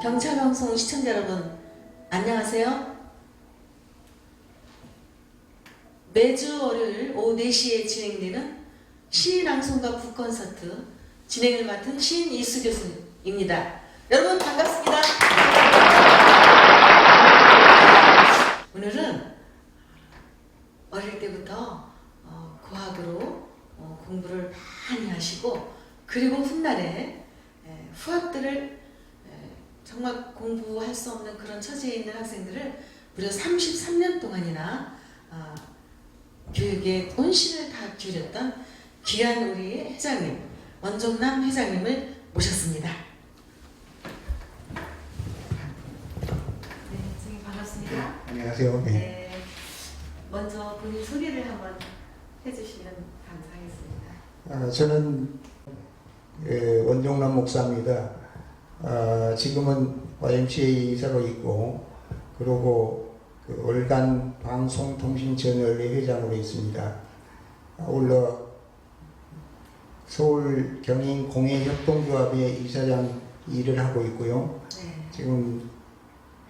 경찰방송 시청자 여러분 안녕하세요. 매주 월요일 오후 4시에 진행되는 시랑송가 북콘서트 진행을 맡은 시인 이수 교수입니다. 여러분 반갑습니다. 오늘은 어릴 때부터 고학으로 공부를 많이 하시고 그리고 훗날에 후학들을 정말 공부할 수 없는 그런 처지에 있는 학생들을 무려 33년 동안이나 교육에 온신을 다 기울였던 귀한 우리 회장님, 원종남 회장님을 모셨습니다. 네, 선생님 반갑습니다. 네, 안녕하세요. 네, 먼저 본인 소개를 한번 해주시면 감사하겠습니다. 저는 원종남 목사입니다. 지금은 YMCA 이사로 있고, 그리고 그 월간 방송통신채널의 회장으로 있습니다. 아울러 서울 경인 공예협동조합의 이사장 일을 하고 있고요. 네. 지금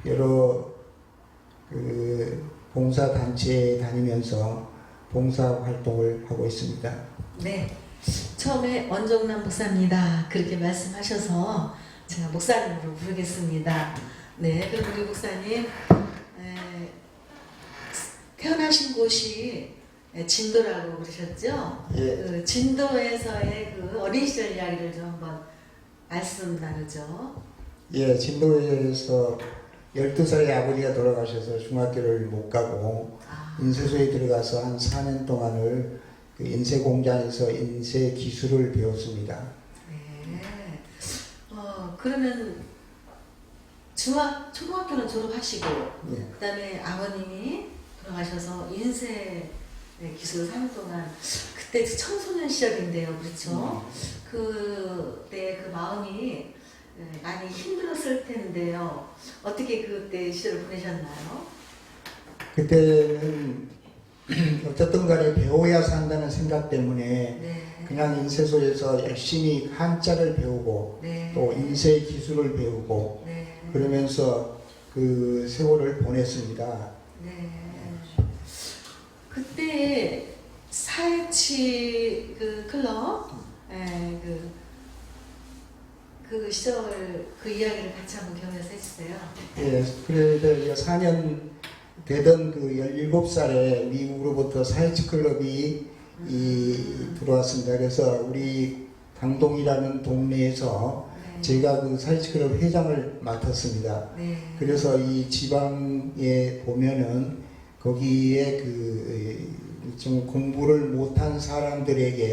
여러 그 봉사단체에 다니면서 봉사활동을 하고 있습니다. 네, 처음에 원종남 목사입니다. 그렇게 말씀하셔서 제가 목사님으로 부르겠습니다. 네, 그럼 우리 목사님 태어나신 곳이 진도라고 그러셨죠? 예. 그 진도에서의 그 어린 시절 이야기를 좀 한번 말씀 나누죠. 예, 진도에서 12살에 아버지가 돌아가셔서 중학교를 못 가고 인쇄소에 들어가서 한 4년 동안을 그 인쇄 공장에서 인쇄 기술을 배웠습니다. 네. 그러면 초등학교는 졸업하시고 예. 그다음에 아버님이 돌아가셔서 인쇄 기술 4년 동안 그때 청소년 시절인데요, 그렇죠? 그때 그 마음이 많이 힘들었을 텐데요. 어떻게 그때 시절을 보내셨나요? 그때는 어쨌든 간에 배워야 산다는 생각 때문에 네. 그냥 인쇄소에서 열심히 한자를 배우고 네. 또 인쇄 기술을 배우고 네. 그러면서 그 세월을 보냈습니다. 네. 그때 사회치 그 클럽 그 시절 그 이야기를 같이 한번 경험해서 해주세요. 예, 그래서 4년 되던 그 17살에 미국으로부터 사회치 클럽이 들어왔습니다. 그래서 우리 강동이라는 동네에서 네. 제가 그 사회치 클럽 회장을 맡았습니다. 네. 그래서 이 지방에 보면은 거기에 좀 공부를 못한 사람들에게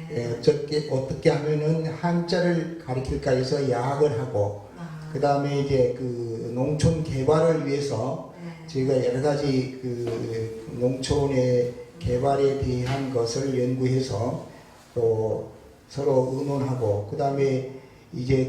네. 어떻게 하면은 한자를 가르칠까 해서 야학을 하고 그 다음에 이제 그 농촌 개발을 위해서 저희가 여러 가지 그 농촌의 개발에 대한 것을 연구해서 또 서로 의논하고 그 다음에 이제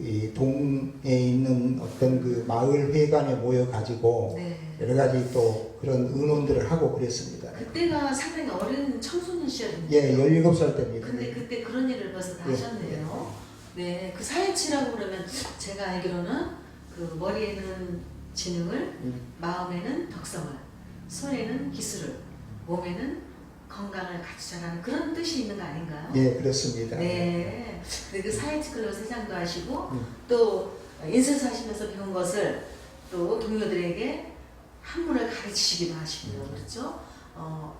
이 동에 있는 어떤 그 마을 회관에 모여 가지고 네. 여러 가지 또 그런 의논들을 하고 그랬습니다. 그때가 상당히 어린 청소년 시절인데요. 예, 17살 때입니다. 근데 그때 그런 일을 벌써 다 예, 하셨네요. 네, 그 사회치라고 그러면 제가 알기로는 그 머리에는 지능을, 마음에는 덕성을, 손에는 기술을, 몸에는 건강을 갖추자라는 그런 뜻이 있는 거 아닌가요? 예, 그렇습니다. 네. 그 사회치 클럽 회장도 하시고 또 인쇄소 하시면서 배운 것을 또 동료들에게 한문을 가르치시기도 하시고요. 그렇죠?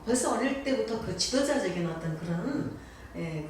벌써 어릴 때부터 그 지도자적인 어떤 그런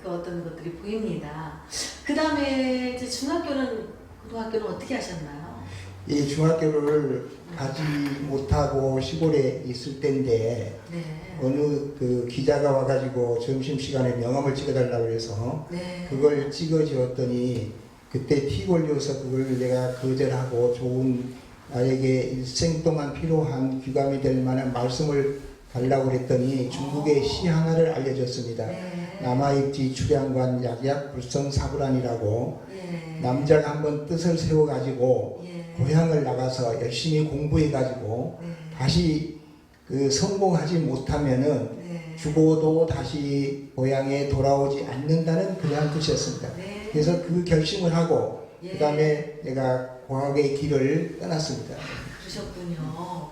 그 어떤 것들이 보입니다. 그 다음에 이제 고등학교는 어떻게 하셨나요? 이 중학교를 가지 못하고 시골에 있을 때인데 네. 어느 그 기자가 와가지고 점심시간에 명함을 찍어달라고 해서 네. 그걸 찍어주었더니 그때 피 걸려서 그걸 내가 거절하고 좋은 나에게 일생 동안 필요한 귀감이 될 만한 말씀을 달라고 그랬더니 중국의 시 하나를 알려줬습니다. 네. 남아입지 출양관 약약 불성사불안이라고 네. 남자가 한번 뜻을 세워가지고 예. 고향을 나가서 열심히 공부해가지고 네. 다시 그 성공하지 못하면은 네. 죽어도 다시 고향에 돌아오지 않는다는 그러한 뜻이었습니다. 네. 그래서 그 결심을 하고 예. 그다음에 내가 과학의 길을 떠났습니다. 그러셨군요.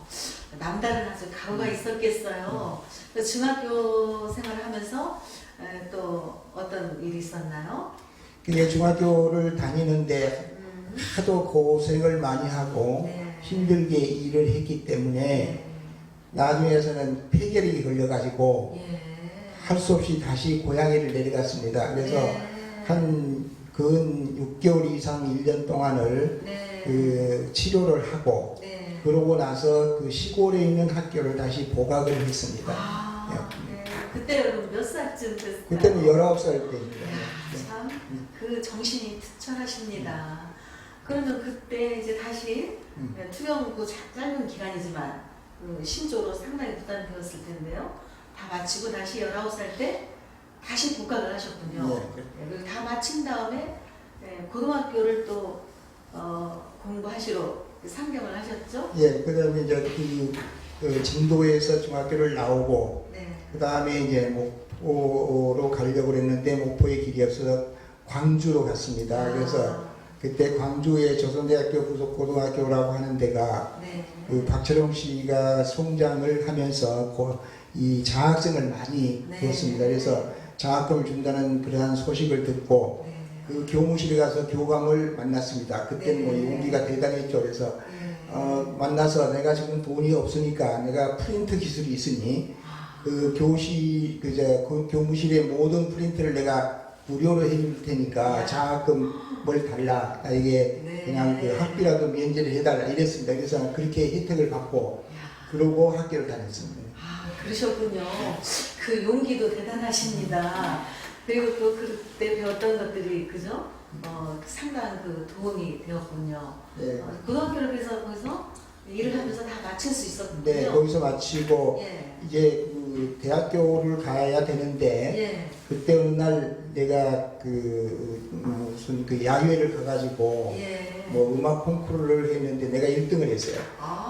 남다른 아주 각오가 있었겠어요. 그 중학교 생활을 하면서 또 어떤 일이 있었나요? 그게 중학교를 다니는데 하도 고생을 많이 하고 네. 힘들게 일을 했기 때문에 나중에서는 폐결이 걸려가지고 예. 할 수 없이 다시 고향에를 내려갔습니다. 그래서 네. 한 근 6개월 이상 1년 동안을 네. 그 치료를 하고 네. 그러고 나서 그 시골에 있는 학교를 다시 복학을 했습니다. 네. 그때 여러분 몇 살쯤 됐어요? 그때는 19살 때입니다. 참 그 정신이 특출하십니다. 그러면 그때 이제 다시 투병 짧은 기간이지만 그 신조로 상당히 부담되었을 텐데요. 다 마치고 다시 19살 때 다시 복학을 하셨군요. 그리고 다 마친 다음에 고등학교를 또 공부하시러 상경을 하셨죠? 예, 그다음에 이제 그 진도에서 중학교를 나오고 네. 그다음에 이제 목포로 가려고 그랬는데 목포의 길이 없어서 광주로 갔습니다. 그래서 그때 광주의 조선대학교 부속고등학교라고 하는 데가 네. 그 박철용 씨가 총장을 하면서 이 장학생을 많이 네. 줬습니다. 그래서 장학금을 준다는 그러한 소식을 듣고 네. 그 교무실에 가서 교감을 만났습니다. 그때는 뭐 네. 용기가 대단했죠. 그래서 만나서 내가 지금 돈이 없으니까 내가 프린트 기술이 있으니 그 교무실의 모든 프린트를 내가 무료로 해줄 테니까 장학금을 달라. 나에게 네. 그냥 그 학비라도 면제를 해달라 이랬습니다. 그래서 그렇게 혜택을 받고 그러고 학교를 다녔습니다. 그러셨군요. 그 용기도 대단하십니다. 그리고 또 그때 배웠던 것들이 그죠? 상당한 그 도움이 되었군요. 네. 고등학교를 그래서 거기서 일을 하면서 다 마칠 수 있었군요. 네, 거기서 마치고 예. 이제 그 대학교를 가야 되는데 예. 그때 어느 날 내가 무슨 그 야유회를 가가지고 예. 뭐 음악 콩쿠르를 했는데 내가 1등을 했어요.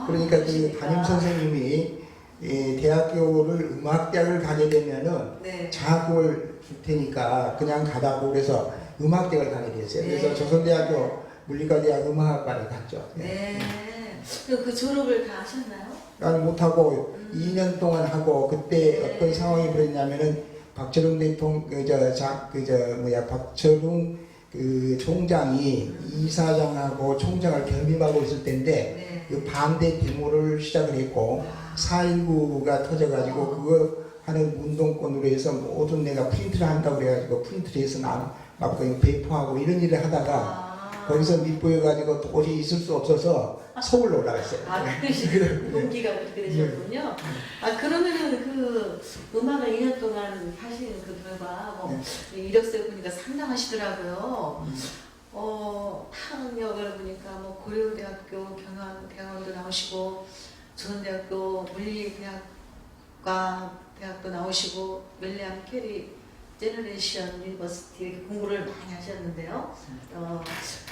그러니까 그 그러십니까? 담임 선생님이 대학교를 음악대학을 가게 되면은 네. 장학금을 줄 테니까 그냥 가다고 그래서 음악대학을 가게 됐어요. 네. 그래서 조선대학교 물리과대학 음악학과를 갔죠. 네. 그 졸업을 다 하셨나요? 아니 못하고 2년 동안 하고 그때 네. 어떤 상황이 벌어졌냐면은 박철웅 박철웅 그 총장이 이사장하고 총장을 겸임하고 있을 때인데 그 반대 데모를 시작을 했고 4.19가 터져가지고 그거 하는 운동권으로 해서 모든 내가 프린트를 한다고 그래가지고 프린트를 해서 막 배포하고 이런 일을 하다가 거기서 밑보여가지고 도저히 있을 수 없어서 서울로 올라갔어요. 그러시군요. 동기가 그렇게 되셨군요. 그러면은 그 음악을 2년 동안 하시는 그 결과 이력서에 보니까 상당하시더라고요. 학력을 보니까 뭐 고려대학교 경영대학원도 나오시고 조선대학교 물리대학도 나오시고 멜리암 캐리 제너레이션 유니버시티 이렇게 공부를 많이 하셨는데요.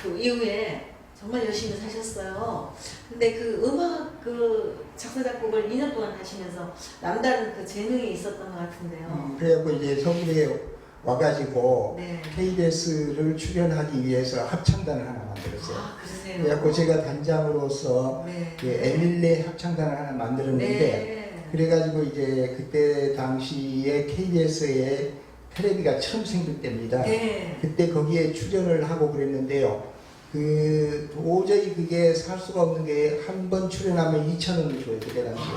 그 이후에 정말 열심히 사셨어요. 근데 그 음악 그 작사 작곡을 2년 동안 하시면서 남다른 그 재능이 있었던 것 같은데요. 그래갖고 이제 서울에 와가지고 네. KBS를 출연하기 위해서 합창단을 하나 만들었어요. 그러세요. 그래갖고 제가 단장으로서 네. 그 에밀레 합창단을 하나 만들었는데 네. 그래가지고 이제 그때 당시에 KBS에 텔레비가 처음 생길 때입니다. 네. 그때 거기에 출연을 하고 그랬는데요. 그 도저히 그게 살 수가 없는 게 한 번 출연하면 2,000원을 줘요 그때 당시에.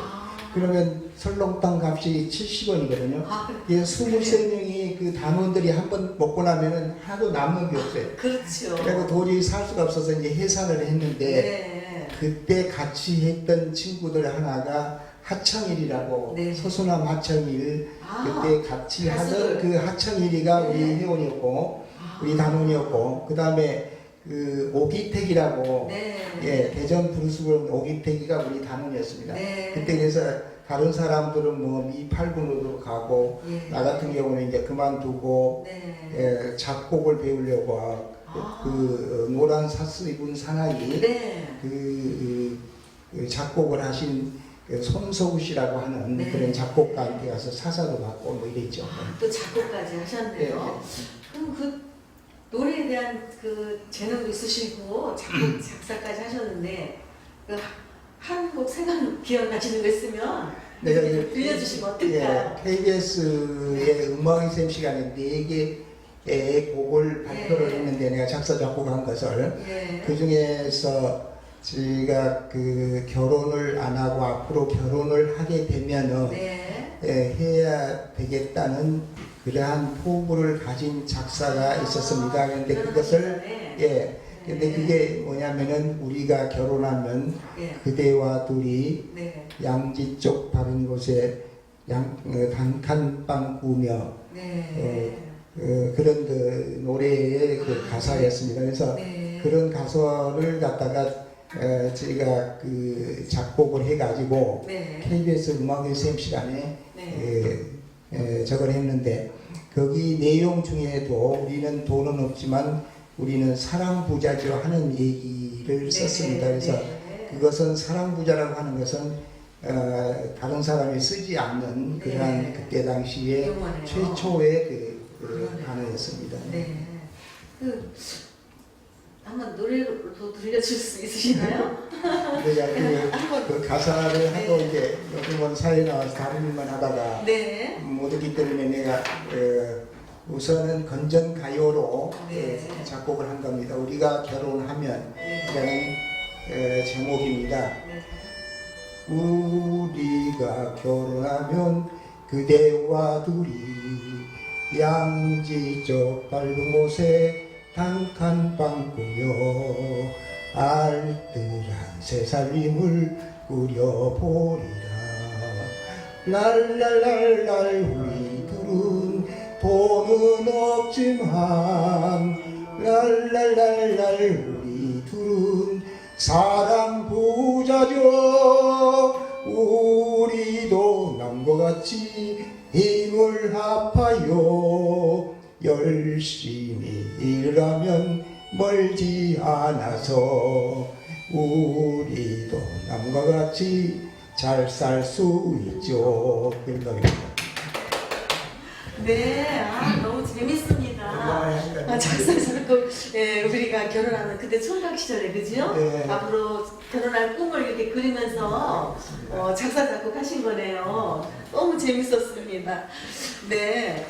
그러면 설렁탕 값이 70원이거든요. 예, 23명이 그 단원들이 한 번 먹고 나면은 하나도 남는 게 없어요. 그렇죠. 그리고 도저히 살 수가 없어서 이제 해산을 했는데 네. 그때 같이 했던 친구들 하나가 하청일이라고 네. 서수남 하청일 그때 같이 하던 그 하청일이가 우리 회원이었고 우리 단원이었고 그 다음에 그 오기택이라고 예, 대전 브루스본 오기택이가 우리 단원이었습니다. 그때 그래서 다른 사람들은 뭐 미팔군으로 가고 나 같은 경우는 이제 그만두고 예, 작곡을 배우려고 그 노란 사스 입은 사나이 그 작곡을 하신 손석우 씨라고 하는 그런 작곡가한테 가서 사사도 받고 뭐 이랬죠. 또 작곡까지 하셨네요. 그럼 노래에 대한 그 재능도 있으시고 작사까지 하셨는데 그 한 곡 생각 기억나시는 거 있으면 내가 들려주시면 어떨까요? KBS의 음악 인생 시간에 4개의 곡을 발표를 예. 했는데 내가 작사 작곡한 것을 예. 그 중에서 제가 그 결혼을 안 하고 앞으로 결혼을 하게 되면은 네. 해야 되겠다는 그러한 포부를 가진 작사가 있었습니다. 그런데 그것을 근데 그게 뭐냐면은 우리가 결혼하면 그대와 둘이 네. 양지 쪽 바른 곳에 단칸방 구며 그런 그 노래의 그 가사였습니다. 그래서 그런 가사를 갖다가 제가 그 작곡을 해가지고 KBS 음악의 샘 시간에 저걸 했는데 거기 내용 중에도 우리는 돈은 없지만 우리는 사랑 부자죠 하는 얘기를 썼습니다. 그래서 그것은 사랑 부자라고 하는 것은 다른 사람이 쓰지 않는 그러한 그때 당시에 영원해요. 최초의 그 단어였습니다. 네. 그 한번 노래로 들려줄 수 있으시나요? 내가 그 가사를 하도 이제 요즘은 사회에 나와서 다른 일만 하다가 못하기 때문에 내가 우선은 건전가요로 작곡을 한 겁니다. 우리가 결혼하면 이라는 제목입니다. 우리가 결혼하면 그대와 둘이 양지쪽 밝은 곳에 단칸방 꾸며 알뜰한 새 살림을 꾸려보리라. 랄랄랄랄 우리 둘은 돈은 없지만 랄랄랄랄 우리 둘은 사랑 부자죠. 우리도 남과 같이 힘을 합하여 열심히 일하면 멀지 않아서 우리도 남과 같이 잘 살 수 있죠. 그런 겁니다. 네, 너무 재밌습니다. 작사 작곡 우리가 결혼하는 그때 총각 시절에 그죠? 앞으로 결혼할 꿈을 이렇게 그리면서 작사 작곡 하신 거네요. 너무 재밌었습니다. 네.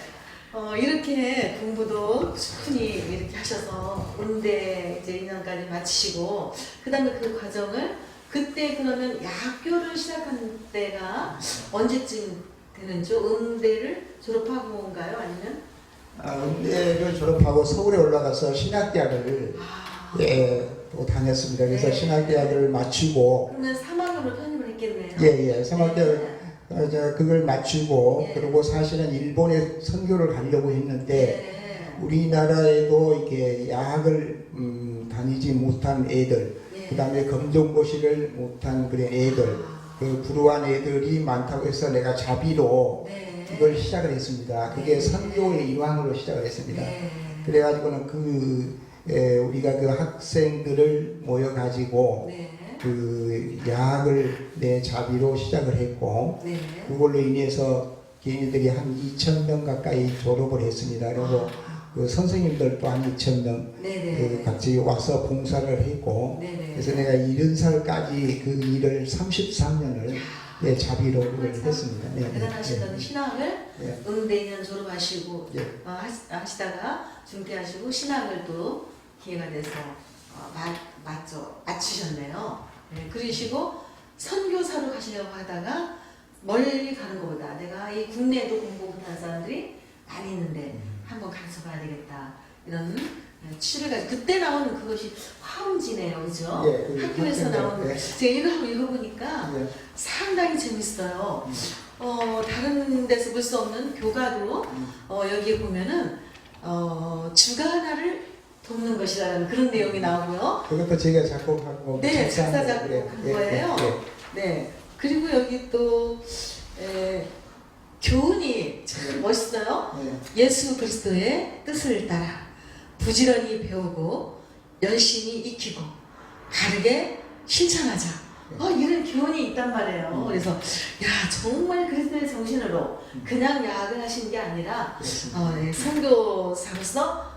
이렇게 공부도 충분히 이렇게 하셔서 음대 이제 2년까지 마치시고 그 다음에 그 과정을 그때 그러면 야학교를 시작한 때가 언제쯤 되는지 음대를 졸업하고인가요? 아니면? 음대를 졸업하고 서울에 올라가서 신학대학을 또 다녔습니다. 그래서 신학대학을 마치고 그러면 3학년으로 편입을 했겠네요. 예, 3학년 그걸 마치고 그리고 사실은 일본에 선교를 가려고 했는데 우리나라에도 이렇게 야학을 다니지 못한 애들 그 다음에 검정고시를 못한 그런 애들 그 불우한 애들이 많다고 해서 내가 자비로 그걸 시작을 했습니다. 그게 선교의 일환으로 시작을 했습니다. 그래가지고는 우리가 그 학생들을 모여가지고 그 야학을 내 자비로 시작을 했고 그걸로 인해서 걔네들이 한 2,000명 가까이 졸업을 했습니다. 그리고 그 선생님들도 한 2,000명 그 같이 와서 봉사를 했고 그래서 내가 70살까지 그 일을 33년을 자비로 그걸 했습니다. 대단하시던 신학을 음대 2년 졸업하시고 하시다가 중퇴하시고 신학을 또 기회가 돼서 마치셨네요. 그러시고 선교사로 가시려고 하다가 멀리 가는 것보다 내가 이 국내에도 공부 못하는 사람들이 많이 있는데 한번 가르쳐 봐야 되겠다 이런 취를 가지고 그때 나오는 그것이 화음지네요, 그죠? 학교에서 나오는 제가 읽어보니까 상당히 재밌어요. 다른 데서 볼 수 없는 교가도 여기에 보면은 주가나를 돕는 것이라는 그런 내용이 나오고요. 그것도 제가 작곡하고 작사 작곡한 거예요. 그리고 여기 또 교훈이 참 멋있어요. 예수 그리스도의 뜻을 따라 부지런히 배우고 열심히 익히고 바르게 실천하자. 이런 교훈이 있단 말이에요. 그래서 정말 그리스도의 정신으로 그냥 야학을 하신 게 아니라 선교사로서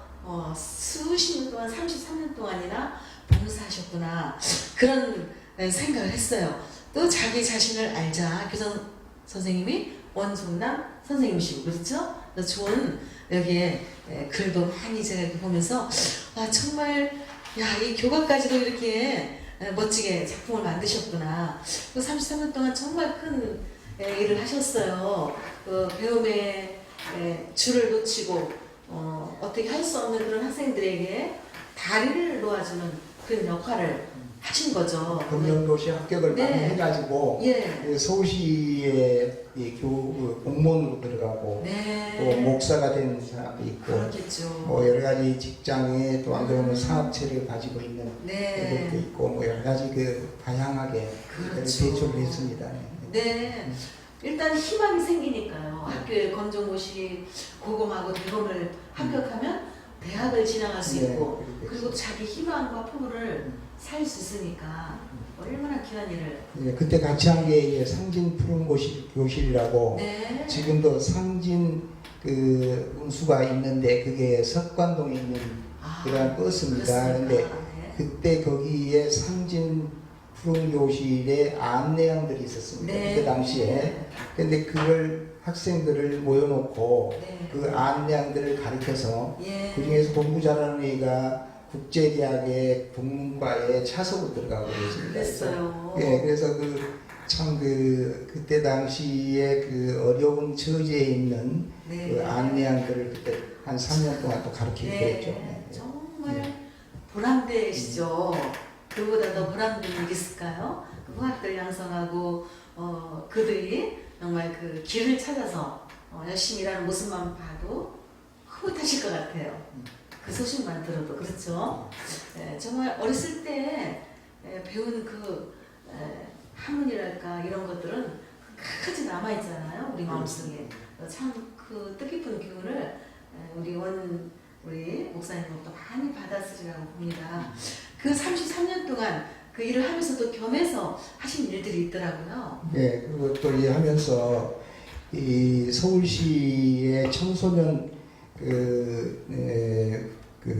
수십 년 동안 33년 동안이나 봉사하셨구나 그런 생각을 했어요. 또 자기 자신을 알자. 교장 선생님이 원종남 선생님이시고 그렇죠? 좋은 여기에 글도 많이 제가 이렇게 보면서 아 정말 야 이 교과까지도 이렇게 멋지게 작품을 만드셨구나. 또 33년 동안 정말 큰 일을 하셨어요. 그 배움의 줄을 놓치고 어떻게 할 수 없는 그런 학생들에게 다리를 놓아주는 그런 역할을 하신 거죠. 금명도시 합격을 네. 많이 해가지고 예. 서울시에 공무원으로 들어가고 네. 또 목사가 된 사람도 있고 그렇겠죠. 뭐 여러 가지 직장에 또 안 그러면 사업체를 가지고 있는 네. 애들도 있고 뭐 여러 가지 그 다양하게 그렇죠. 대처를 했습니다. 네. 일단 희망이 생기니까요. 학교에 검정고시 고검하고 대검을 합격하면 대학을 진학할 수 있고 그리고 자기 희망과 포부를 살 수 있으니까 얼마나 귀한 일을. 예, 그때 같이 한 게 상진 푸른 교실이라고 네. 지금도 상진 그 운수가 있는데 그게 석관동에 있는 그런 버스입니다. 그런데 네. 그때 거기에 상진 푸른 교실에 안내양들이 있었습니다. 네. 그때 당시에. 근데 그걸 학생들을 모여놓고 네. 그 안내양들을 가르쳐서 예. 그 중에서 공부 잘하는 애가 국제대학의 국문과에 차석으로 들어가고 그랬습니다. 그랬어요. 예, 그래서 그때 당시에 그 어려운 처지에 있는 네. 그 안내양들을 그때 한 3년 동안 또 가르치고 그랬죠. 네. 정말 보람되시죠. 그보다 더 보람된 일이 있을까요? 그 후학들 양성하고 그들이 정말 그 길을 찾아서 열심히 일하는 모습만 봐도 흐뭇하실 것 같아요. 그 소식만 들어도 그렇죠. 정말 어렸을 때 배운 그 학문이랄까 이런 것들은 끝까지 남아 있잖아요. 우리 마음속에 참 그 뜻깊은 교훈을 우리 목사님으로부터 많이 받았으리라고 봅니다. 그 33년 동안 그 일을 하면서도 겸해서 하신 일들이 있더라고요. 네, 그리고 또 이 하면서 이 서울시의 청소년 그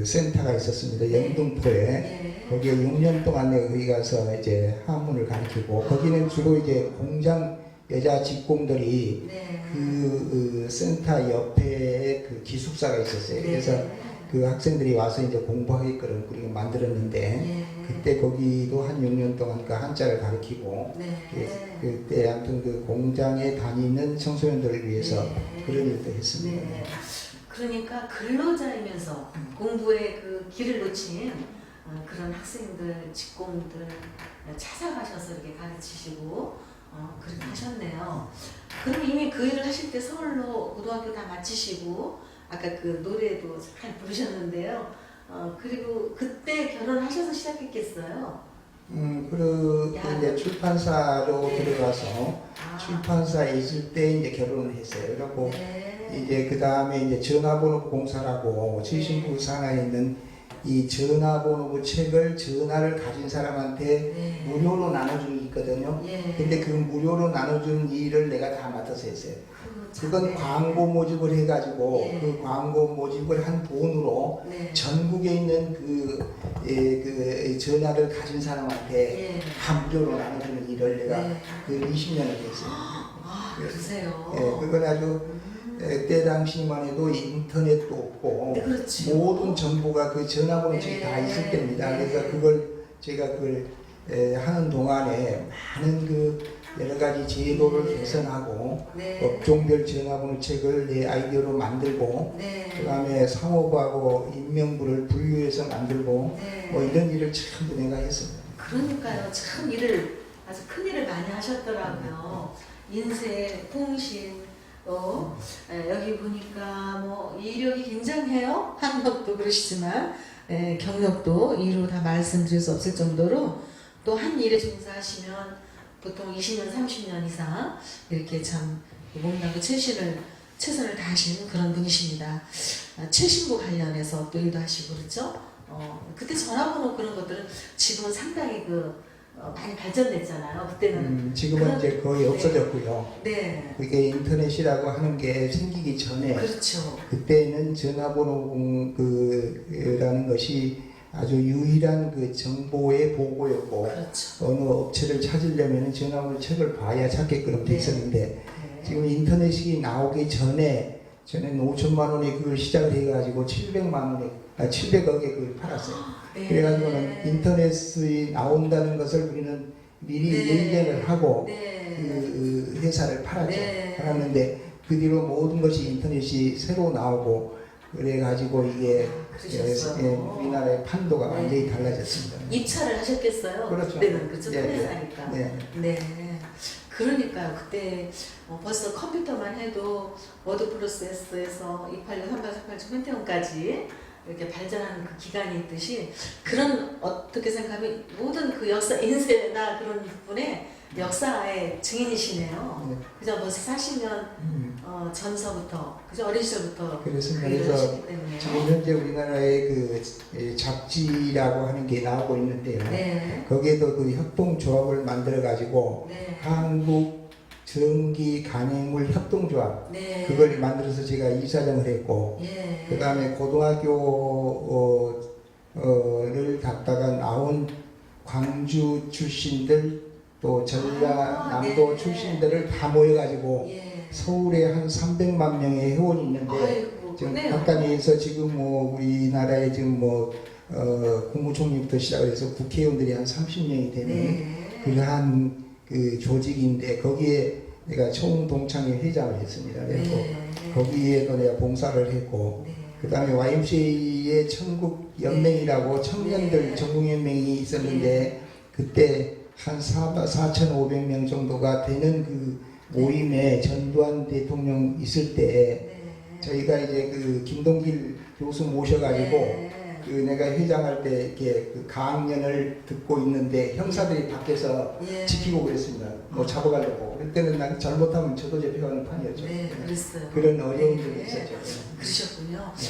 센터가 있었습니다. 영등포에. 네. 거기에 6년 동안 거기 가서 이제 한문을 가르치고 거기는 주로 이제 공장 여자 직공들이 네. 그 센터 옆에 그 기숙사가 있었어요. 네. 그래서 그 학생들이 와서 이제 공부하게끔 우리가 만들었는데 네. 그때 거기도 한 6년 동안 그 한자를 가르치고 네. 그때 아무튼 그 공장에 다니는 청소년들을 위해서 네. 그런 일도 했습니다. 네. 그러니까 근로자이면서 공부의 그 길을 놓친 그런 학생들, 직공들 찾아가셔서 이렇게 가르치시고 그렇게 하셨네요. 그럼 이미 그 일을 하실 때 서울로 고등학교 다 마치시고 아까 그 노래도 잘 부르셨는데요. 그리고 그때 결혼하셔서 시작했겠어요? 그리고 이제 출판사로 네. 들어가서 출판사에 있을 때 이제 결혼을 했어요. 그리고 네. 이제 그 다음에 이제 전화번호 공사라고 최신부 산하에 있는 이 전화번호 책을 전화를 가진 사람한테 네. 무료로 나눠주는 게 있거든요. 예. 근데 그 무료로 나눠주는 일을 내가 다 맡아서 했어요. 그건 네. 광고 모집을 해가지고 예. 그 광고 모집을 한 돈으로 네. 전국에 있는 그 전화를 가진 사람한테 예. 다 무료로 나눠주는 일을 내가 네. 그 20년을 했어요. 그러세요? 예, 그건 아주 때 당시만 해도 인터넷도 없고 네, 그렇죠. 모든 정보가 그 전화번호 책이 다 있을 때입니다. 네. 그래서 제가 그걸 하는 동안에 많은 그 여러 가지 제도를 네. 개선하고 네. 업종별 전화번호 책을 내 아이디어로 만들고 네. 그다음에 상호부하고 인명부를 분류해서 만들고 네. 뭐 이런 일을 전부 내가 했습니다. 그러니까요. 참 아주 큰 일을 많이 하셨더라고요. 인쇄, 통신, 또 여기 보니까 뭐 이력이 굉장해요. 학력도 그러시지만 경력도 이루 다 말씀드릴 수 없을 정도로 또 한 일에 종사하시면 보통 20년, 30년 이상 이렇게 참 몸담고 최선을 다하시는 그런 분이십니다. 최신부 관련해서 또 일도 하시고 그렇죠. 그때 전화번호 그런 것들은 지금은 상당히 많이 발전됐잖아요. 그때는 지금은 이제 거의 네. 없어졌고요. 네. 그게 인터넷이라고 하는 게 생기기 전에 그렇죠. 그때는 전화번호라는 것이 아주 유일한 그 정보의 보고였고 그렇죠. 어느 업체를 찾으려면 전화번호 책을 봐야 찾게끔 돼 있었는데 네. 지금 인터넷이 나오기 전에 저는 5천만 원에 그걸 시작을 해가지고 700억에 그걸 팔았어요. 네. 그래가지고는 인터넷이 나온다는 것을 우리는 미리 네. 예견을 하고 네. 그 회사를 팔았죠. 네. 팔았는데 그 뒤로 모든 것이 인터넷이 새로 나오고 그래가지고 이게 그러셨어요. 우리나라의 판도가 네. 완전히 달라졌습니다. 입찰을 하셨겠어요? 그렇죠. 그때는 그렇죠. 네, 통해사니까. 네. 네. 그러니까요. 그때 벌써 컴퓨터만 해도 워드 프로세스에서 286, 38, 38, 펜티엄까지 이렇게 발전하는 그 기간이 있듯이 그런 어떻게 생각하면 모든 그 역사 인쇄나 그런 부분에 역사의 증인이시네요. 네. 그죠? 벌써 40년 전서부터 그죠? 어린 시절부터 그렇습니다. 그 일을 그래서 하셨기 때문에. 지금 현재 우리나라의 그 잡지라고 하는 게 나오고 있는데요. 네. 거기에도 그 협동조합을 만들어 가지고 네. 한국 전기 간행물 협동조합 네. 그걸 만들어서 제가 이사장을 했고 예. 그 다음에 고등학교를 갔다가 나온 광주 출신들 또 전라남도 네. 출신들을 다 모여가지고 예. 서울에 한 300만 명의 회원이 있는데 아이고, 지금 그네요. 북한에서 지금 뭐 우리나라에 지금 뭐 국무총리부터 시작해서 국회의원들이 한 30명이 되는 네. 그러한 그 조직인데 거기에 내가 총동창회 회장을 했습니다. 그래서 네. 거기에도 내가 봉사를 했고 네. 그 다음에 YMCA의 천국연맹이라고 청년들 네. 전국연맹이 있었는데 그때 한 4,500명 정도가 되는 그 모임에 전두환 대통령 있을 때 네. 저희가 이제 그 김동길 교수 모셔가지고 네. 그 내가 회장할 때 이렇게 그 강연을 듣고 있는데 형사들이 밖에서 예. 지키고 그랬습니다. 뭐 잡아가려고. 그때는 난 잘못하면 저도 잡혀가는 판이었죠. 네, 그랬어요. 그런 어려운 점이 네. 있었죠. 그러셨군요. 네.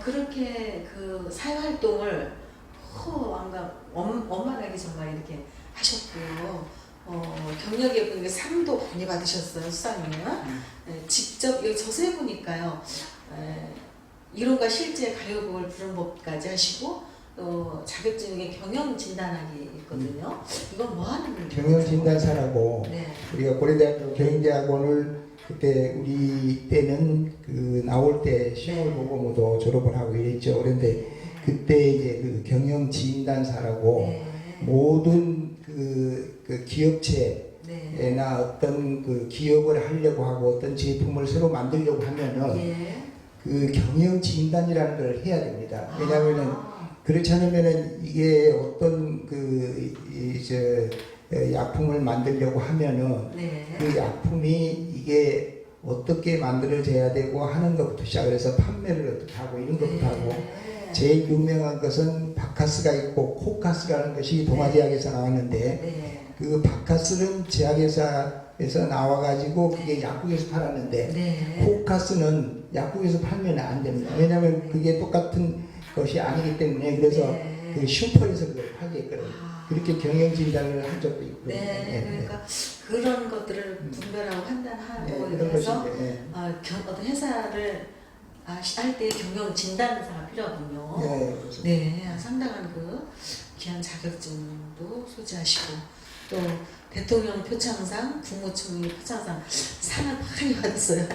그렇게 그 사회활동을 원만하게 정말 이렇게 하셨고요. 경력에 보니까 상도 많이 받으셨어요, 수상이면. 네, 직접 여기 저서에 보니까요. 이론과 실제 가요곡을 부른 법까지 하시고 또 자격증에 경영 진단학이 있거든요. 이건 뭐 하는 경영 진단사라고 네. 우리가 고려대학교 경영대학원을 그때 우리 때는 그 나올 때 시험을 보고 모두 졸업을 하고 이랬죠. 그런데 그때 이제 그 경영 진단사라고 네. 모든 그 기업체나 네. 어떤 그 기업을 하려고 하고 어떤 제품을 새로 만들려고 하면은 예. 그 경영 진단이라는 걸 해야 됩니다. 왜냐하면은 그렇지 않으면은 이게 어떤 약품을 만들려고 하면은 네. 그 약품이 이게 어떻게 만들어져야 되고 하는 것부터 시작을 해서 판매를 어떻게 하고 이런 것부터 하고 네. 제일 유명한 것은 바카스가 있고 코카스라는 것이 동아제약에서 나왔는데 네. 그 바카스는 제약회사에서 나와가지고 그게 약국에서 팔았는데 네. 코카스는 약국에서 팔면 안 됩니다. 왜냐하면 그게 똑같은 것이 아니기 때문에 그래서 네. 그 슈퍼에서 그걸 팔겠거든요. 아. 그렇게 경영 진단을 한 적도 있고. 네. 그러니까 그런 것들을 분별하고 판단하고 그런 이렇게 해서 것인데. 어떤 회사를 할 때 경영 진단사가 필요하군요. 네, 그렇습니다. 네, 상당한 그 귀한 자격증도 소지하시고 또 대통령 표창상, 국무총리 표창상 상을 많이 받았어요.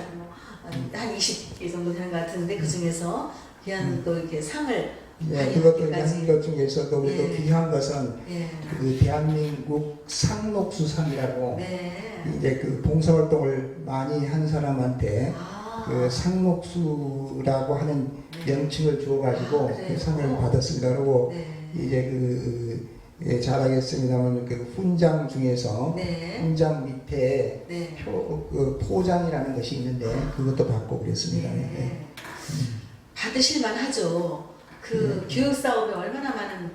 한 20개 정도 되는 것 같은데 그 중에서 귀한 또 이렇게 상을 네, 그것도 받기까지. 한 것 중에서도 예. 또 귀한 것은 예. 그 대한민국 상록수상이라고 네. 이제 그 봉사활동을 많이 한 사람한테 그 상록수라고 하는 명칭을 주어가지고 아, 그래요? 그 상을 받았습니다. 그리고 네. 이제 잘하겠습니다만 그 훈장 중에서 네. 훈장 밑에 네. 포장이라는 것이 있는데 그것도 받고 그랬습니다. 네. 네. 받으실만 하죠. 그 교육 사업에 얼마나 많은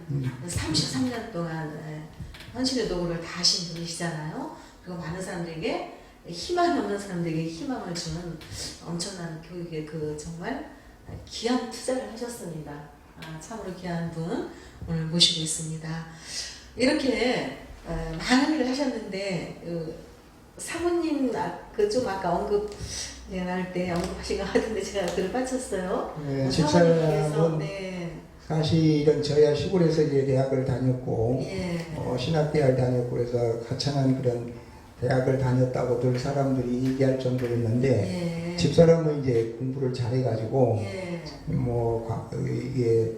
33년 동안 헌신의 도구를 다 하신 분이시잖아요. 그리고 많은 사람들에게 희망이 없는 사람들에게 희망을 주는 엄청난 교육에 그 정말 귀한 투자를 하셨습니다. 참으로 귀한 분 오늘 모시고 있습니다. 이렇게 많은 일을 하셨는데 사모님 그 좀 아까 언급 할 때 언급하신 것 같은데 제가 글을 빠쳤어요. 네, 사모님께서 집사람은 네. 사실은 저야 시골에서 이제 대학을 다녔고 예. 신학대학을 다녔고 그래서 하찮은 그런 대학을 다녔다고들 사람들이 얘기할 정도였는데 예. 집사람은 이제 공부를 잘해가지고 예. 이게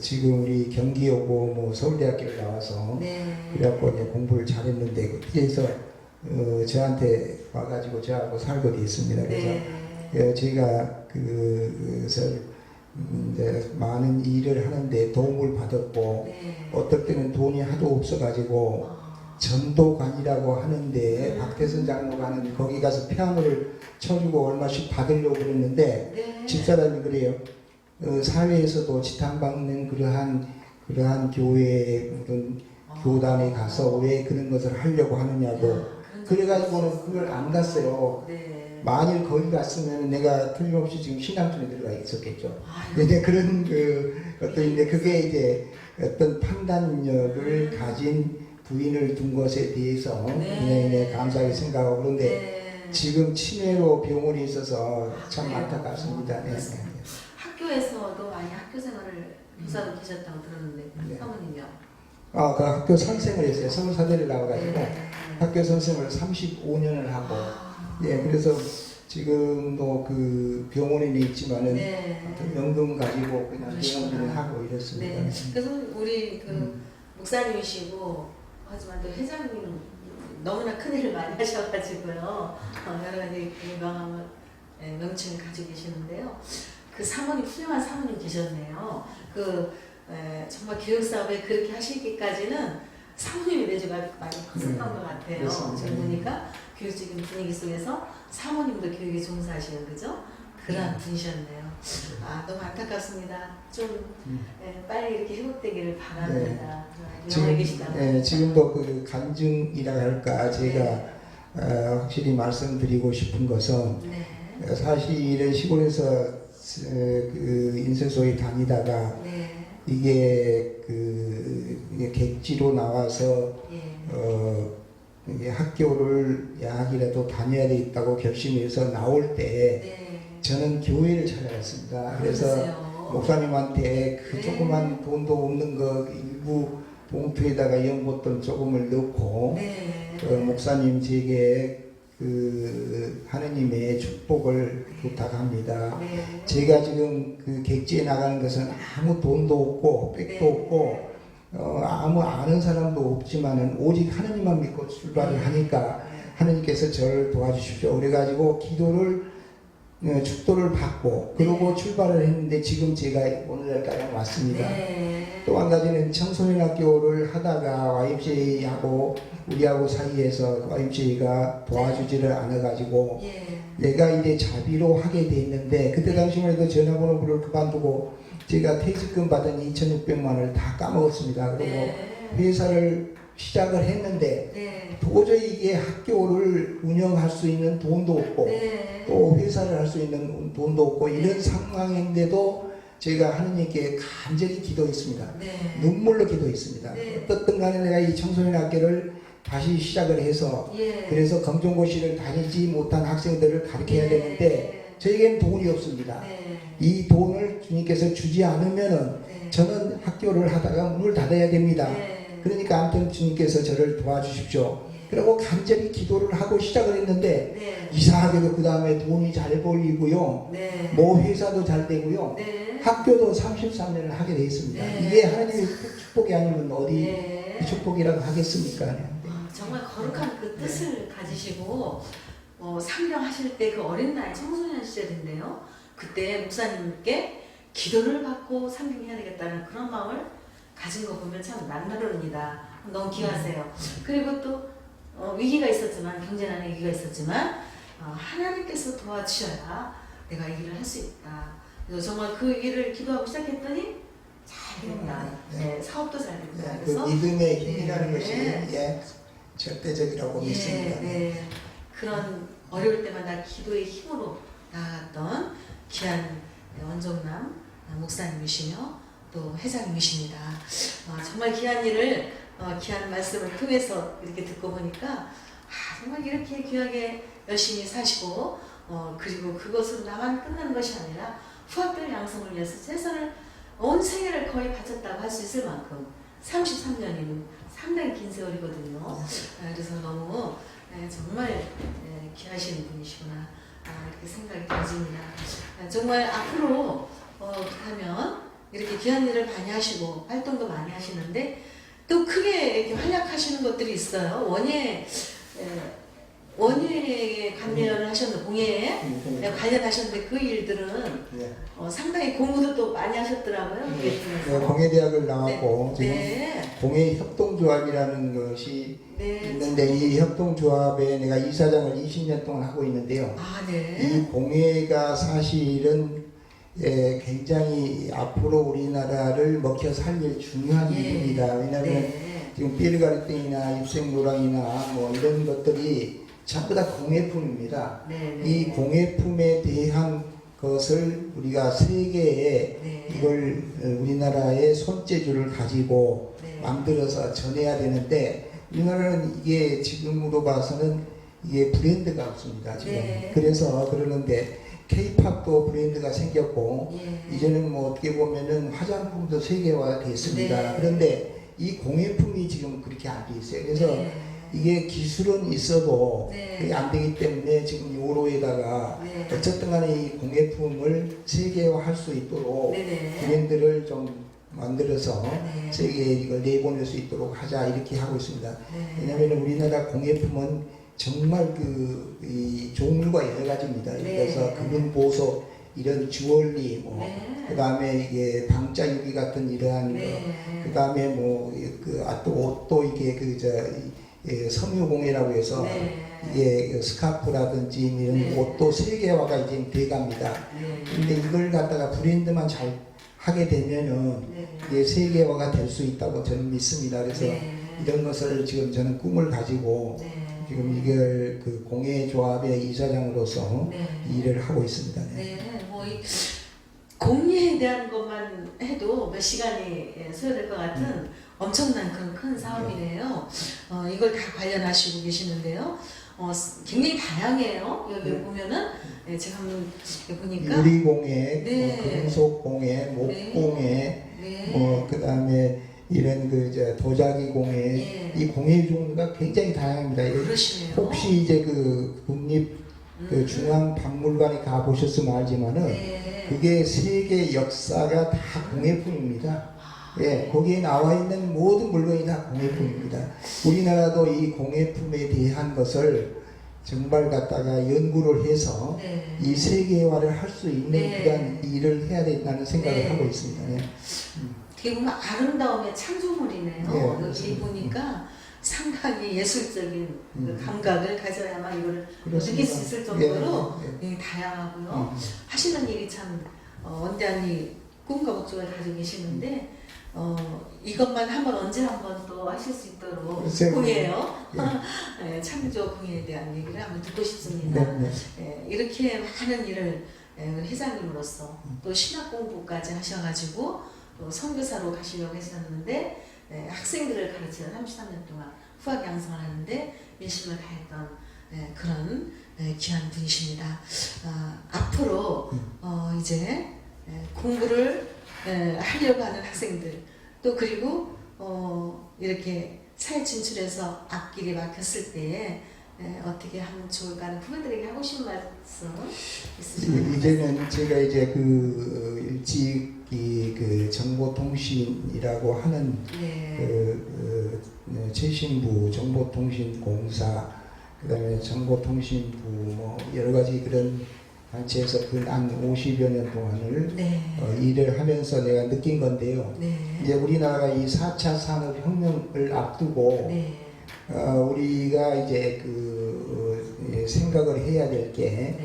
지금 우리 경기 오고 뭐 서울대학교를 나와서 네. 그래갖고 이제 공부를 잘했는데 그래서 저한테 와가지고 저하고 살게 돼 있습니다. 그래서 네. 저희가 이제 많은 일을 하는데 도움을 받았고 네. 어떨 때는 돈이 하도 없어가지고 전도관이라고 하는데 박태선 장로가 하는 거기 가서 피아노를 쳐주고 얼마씩 받으려고 그랬는데 네. 집사람이 그래요. 사회에서도 지탄받는 그러한 교회의 그런 교단에 가서 왜 그런 것을 하려고 하느냐고 그래가지고는 그걸 안 갔어요. 네. 만일 거기 갔으면 내가 틀림없이 지금 신앙촌에 들어가 있었겠죠. 아유. 이제 그런 어떤 그게 이제 어떤 판단력을 가진 부인을 둔 것에 대해서 네. 감사하게 생각하고 그런데 네. 지금 치매로 병원에 있어서 참 그래요? 안타깝습니다. 네. 학교에서도 많이 학교 생활을 교사로 계셨다고 들었는데 네. 사모님이요. 그 학교 선생을 했어요. 서울사대를 나와가지고 네. 학교 선생을 35년을 하고 예, 그래서 지금도 그 병원에 있지만은 네. 연금 가지고 그냥 그러시구나. 병원을 하고 이렇습니다. 네. 그래서 우리 목사님이시고 하지만 또 회장님 너무나 큰 일을 많이 하셔가지고요. 여러 가지 유명함을 명칭을 가지고 계시는데요. 그 사모님 훌륭한 사모님 계셨네요. 정말 교육 사업에 그렇게 하시기까지는 사모님의 내조가 많이 컸었던 것 같아요. 그렇습니다. 지금 보니까 교육적인 분위기 속에서 사모님도 교육에 종사하시는 그죠? 그런 분이셨네요. 너무 안타깝습니다. 좀 빨리 이렇게 회복되기를 바랍니다. 영원히 계시다고. 지금도 그 간증이라 할까 제가 확실히 말씀드리고 싶은 것은 네. 사실은 시골에서 그 인쇄소에 다니다가 네. 이게 이게 객지로 나와서 예. 이게 학교를 야학이라도 다녀야 되겠다고 결심해서 나올 때 네. 저는 교회를 찾아갔습니다. 그래서 그러세요. 목사님한테 그 네. 조그만 돈도 없는 거 일부 봉투에다가 연꽃돈 조금을 넣고 네. 목사님 제게 하느님의 축복을 부탁합니다. 네. 제가 지금 그 객지에 나가는 것은 아무 돈도 없고 백도 네. 없고 아무 아는 사람도 없지만은 오직 하느님만 믿고 출발을 하니까 하느님께서 저를 도와주십시오. 그래가지고 축도를 받고 그러고 출발을 했는데 지금 제가 오늘날까지 왔습니다. 네. 또 한 가지는 청소년 학교를 하다가 YMCA하고 우리하고 사이에서 YMCA가 도와주지를 않아가지고 예. 내가 이제 자비로 하게 돼 있는데 그때 당시만 해도 전화번호를 그만두고 제가 퇴직금 받은 2,600만 원을 다 까먹었습니다. 그리고 네. 회사를 시작을 했는데 네. 도저히 이게 학교를 운영할 수 있는 돈도 없고 네. 또 회사를 할 수 있는 돈도 없고 이런 상황인데도 제가 하느님께 간절히 기도했습니다. 네. 눈물로 기도했습니다. 네. 어떻든 간에 내가 이 청소년 학교를 다시 시작을 해서 예. 그래서 검정고시를 다니지 못한 학생들을 가르쳐야 되는데 저에게는 돈이 없습니다. 네. 이 돈을 주님께서 주지 않으면은 네. 저는 학교를 하다가 문을 닫아야 됩니다. 네. 그러니까 아무튼 주님께서 저를 도와주십시오. 그리고 간절히 기도를 하고 시작을 했는데 네. 이상하게도 그 다음에 돈이 잘 벌리고요. 네. 뭐 회사도 잘 되고요. 네. 학교도 33년을 하게 되어 있습니다. 네. 이게 하나님의 축복이 아니면 어디 네. 축복이라고 하겠습니까? 정말 거룩한 그 뜻을 가지시고 상경하실 때 그 어린 나이 청소년 시절인데요. 그때 목사님께 기도를 받고 상경해야 되겠다는 그런 마음을 가진 거 보면 참 남다릅니다. 너무 귀하세요. 그리고 또 위기가 있었지만 경제난의 위기가 있었지만 하나님께서 도와주셔야 내가 이 일을 할 수 있다. 그래서 정말 그 일을 기도하고 시작했더니 잘 된다. 네, 사업도 잘 된다. 그 그래서 믿음의 힘이라는 네. 것이 절대적이라고 믿습니다. 네. 그런 어려울 때마다 기도의 힘으로 나아갔던 귀한 원종남 목사님이시며 또 회장님이십니다. 정말 귀한 일을 귀한 말씀을 통해서 이렇게 듣고 보니까 정말 이렇게 귀하게 열심히 사시고 그리고 그것으로 나만 끝나는 것이 아니라 후학들 양성을 위해서 최선을 온 생애를 거의 바쳤다고 할 수 있을 만큼 33년이면 상당히 긴 세월이거든요. 그래서 너무 정말 귀하신 분이시구나 이렇게 생각이 들어집니다. 정말 앞으로 하면 이렇게 귀한 일을 많이 하시고 활동도 많이 하시는데 또 크게 이렇게 활약하시는 것들이 있어요. 원예에 관련을 하셨는데 공예에 관련하셨는데 그 일들은 상당히 공부도 또 많이 하셨더라고요. 공예대학을 나왔고 지금 네. 공예협동조합이라는 것이 있는데 이 협동조합에 내가 이사장을 20년 동안 하고 있는데요. 이 공예가 사실은 굉장히 앞으로 우리나라를 먹혀 살릴 중요한 일입니다. 왜냐하면 지금 삘가르땡이나 입생노랑이나 뭐 이런 것들이 전부 다 공예품입니다. 이 공예품에 대한 것을 우리가 세계에 이걸 우리나라의 손재주를 가지고 만들어서 전해야 되는데 우리나라는 이게 지금으로 봐서는 이게 브랜드가 없습니다. 지금. 그래서 그러는데 K-팝도 브랜드가 생겼고 이제는 뭐 어떻게 보면은 화장품도 세계화가 됐습니다. 그런데 이 공예품이 지금 그렇게 안 돼 있어요. 그래서 이게 기술은 있어도 그게 안 되기 때문에 지금 요로에다가 어쨌든 간에 이 공예품을 세계화할 수 있도록 브랜드를 좀 만들어서 세계에 이걸 내보낼 수 있도록 하자 이렇게 하고 있습니다. 왜냐하면 우리나라 공예품은 정말 이 종류가 여러 가지입니다. 그래서 금은 보석 이런 주얼리 그 다음에 이게 방자유기 같은 이러한 거, 그 다음에 또 옷도 이게 섬유공예라고 해서 이게 스카프라든지 이런 옷도 세계화가 이제 돼갑니다. 근데 이걸 갖다가 브랜드만 잘 하게 되면은 이게 세계화가 될 수 있다고 저는 믿습니다. 그래서 이런 것을 지금 저는 꿈을 가지고 지금 이걸 그 공예조합의 이사장으로서 일을 하고 있습니다. 공예에 대한 것만 해도 몇 시간이 소요될 것 같은 엄청난 그런 큰 사업이네요. 이걸 다 관련하시고 계시는데요. 굉장히 다양해요. 여기 보면은 제가 한번 보니까 유리공예, 금속공예, 목공예, 그 다음에 이런 도자기 공예, 이 공예 종류가 굉장히 다양합니다. 그러시네요. 혹시 이제 그 국립 중앙박물관에 가 보셨으면 알지만은 그게 세계 역사가 다 공예품입니다. 거기에 나와 있는 모든 물건이 다 공예품입니다. 우리나라도 이 공예품에 대한 것을 정말 갖다가 연구를 해서 이 세계화를 할 수 있는 그런 일을 해야 된다는 생각을 하고 있습니다. 어떻게 보면 아름다움의 창조물이네요. 여기 보니까 상당히 예술적인 그 감각을 가져야만 이거를 느낄 수 있을 정도로 다양하고요. 하시는 일이 참 원장이 꿈과 목적을 가지고 계시는데 이것만 언제 한번 또 하실 수 있도록 공예요. 창조 공예에 대한 얘기를 한번 듣고 싶습니다. 이렇게 많은 일을 회장님으로서 또 신학 공부까지 하셔가지고 또 선교사로 가시려고 하셨는데 학생들을 가르치는 33년 동안 후학 양성을 하는데 열심을 다했던 그런 귀한 분이십니다. 앞으로 이제 공부를 하려고 하는 학생들 또 그리고 이렇게 사회 진출해서 앞길이 막혔을 때에 어떻게 하면 좋을까 하는 후배들에게 하고 싶은 말씀 있으신가요? 이제는 제가 이제 일찍이 정보통신이라고 하는 최신부 정보통신공사 그다음에 정보통신부 여러 가지 그런 단체에서 한 50여 년 동안을 일을 하면서 내가 느낀 건데요. 이제 우리나라가 이 4차 산업혁명을 앞두고 우리가 이제 생각을 해야 될 게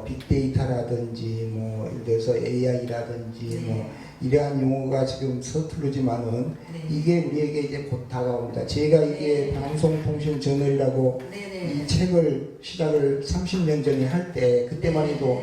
빅데이터라든지 예를 들어서 AI라든지 이러한 용어가 지금 서투르지만은 이게 우리에게 이제 곧 다가옵니다. 제가 이게 방송통신저널이라고 이 책을 시작을 30년 전에 할 때 그때만 해도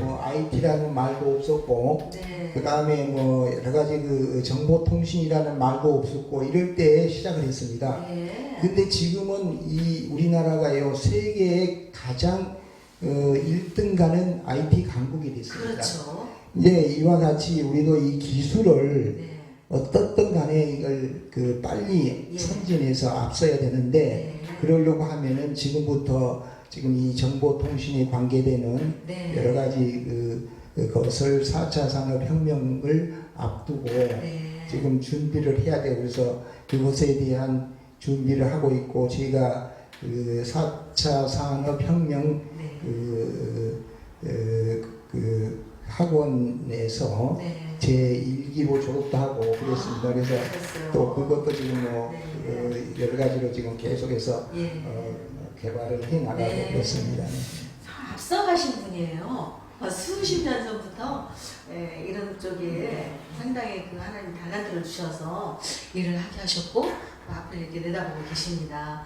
뭐 IT라는 말도 없었고 네. 그 다음에 뭐 여러 가지 그 정보통신이라는 말도 없었고 이럴 때 시작을 했습니다. 네. 근데 지금은 이 우리나라가요 세계의 가장 1등 가는 IT 강국이 됐습니다. 그렇죠. 이제 이와 같이 우리도 이 기술을 네. 어떻든 간에 이걸 그 빨리 예. 선진해서 앞서야 되는데 네. 그러려고 하면은 지금부터 지금 이 정보통신에 관계되는 네. 여러 가지 그것을 4차 산업혁명을 앞두고 네. 지금 준비를 해야 되고 그래서 그것에 대한 준비를 하고 있고 저희가 그 4차 산업혁명 네. 그 학원에서 네. 제 1기로 졸업도 하고 그랬습니다. 그래서 그랬어요. 또 그것도 지금 뭐 네. 여러 가지로 지금 계속해서 예. 개발을 해 나가고 네. 그렇습니다. 앞서가신 분이에요. 수십 년 전부터 이런 쪽에 상당히 그 하나님 달란트를 주셔서 일을 하게 하셨고 앞을 이렇게 내다보고 계십니다.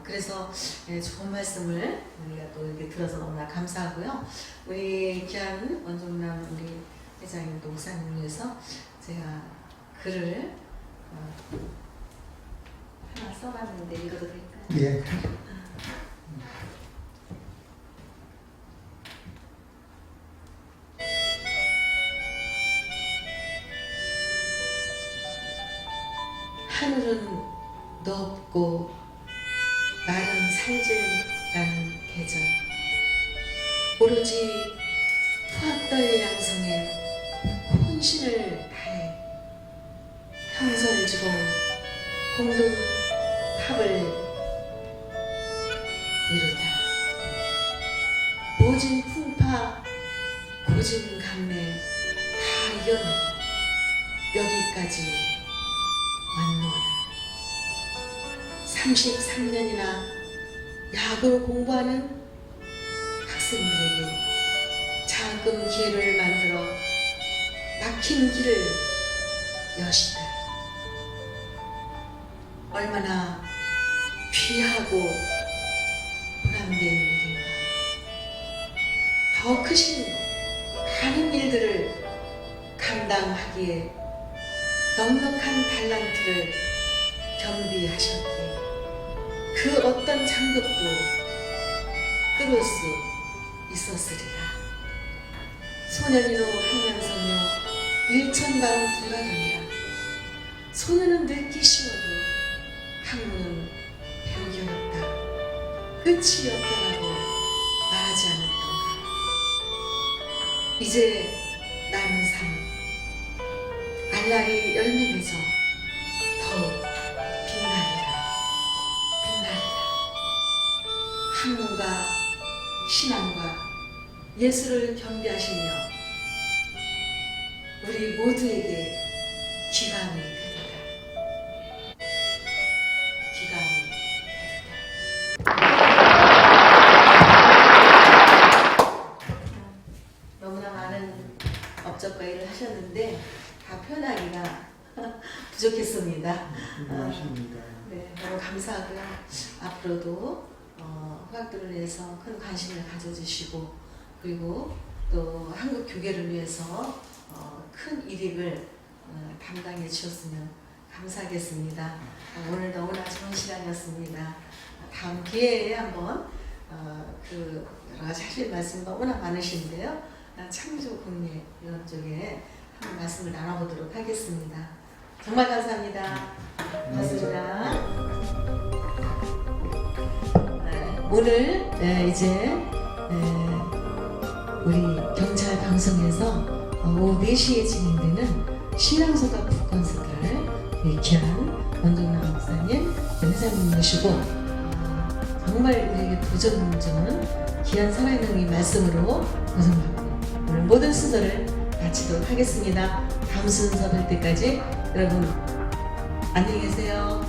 그래서 좋은 말씀을 우리가 또 이렇게 들어서 너무나 감사하고요. 우리 귀한 원종남 우리 회장님 또 목사님을 위해서 제가 글을 하나 써봤는데 읽어도 될까요? 예. 하늘은 높고 나는 살질라는 계절 오로지 푸악떨 양성에 혼신을 다해 형성지고 공동 합을 이루다 모진 풍파 고진 감내 다 이겨내고 여기까지 왔노라. 33년이나 약을 공부하는 학생들에게 작은 기회를 만들어 막힌 길을 여시다. 얼마나 귀하고 보람된 일인가. 더 크신 많은 일들을 감당하기에 넉넉한 달란트를 겸비하셨기에 그 어떤 장벽도 뚫을 수 있었으리라. 소년이노 한양성요 일천바람 불가능이라. 소년은 늙기 쉬워도 학문은 배우기 어렵다. 끝이 없다라고 말하지 않았던가. 이제 남은 삶 알날이 열매 맺어 더욱 빛나리라. 학문과 신앙과 예술을 겸비하시며 우리 모두에게 기감이 되리라. 기감이 되리라. 너무나 많은 업적과 일을 하셨는데 다 표현하기가 부족했습니다. 네, 너무 감사하고요. 앞으로도 후학들을 위해서 큰 관심을 가져주시고 그리고 또 한국 교계를 위해서 큰 일익을 담당해 주셨으면 감사하겠습니다. 오늘 너무나 좋은 시간이었습니다. 다음 기회에 한번 그 여러 가지 하실 말씀 너무나 많으신데요. 창조 국내 이런 쪽에 한번 말씀을 나눠보도록 하겠습니다. 정말 감사합니다. 고맙습니다. 오늘 이제 우리 경찰 방송에서 오후 4시에 진행되는 신앙소가 북콘서트를 귀한 원종남 목사님, 회장님 모시고 정말 우리에게 도전 주는 귀한 살아있는 이 말씀으로 도전받고 오늘 모든 순서를 마치도록 하겠습니다. 다음 순서 뵐 때까지 여러분 안녕히 계세요.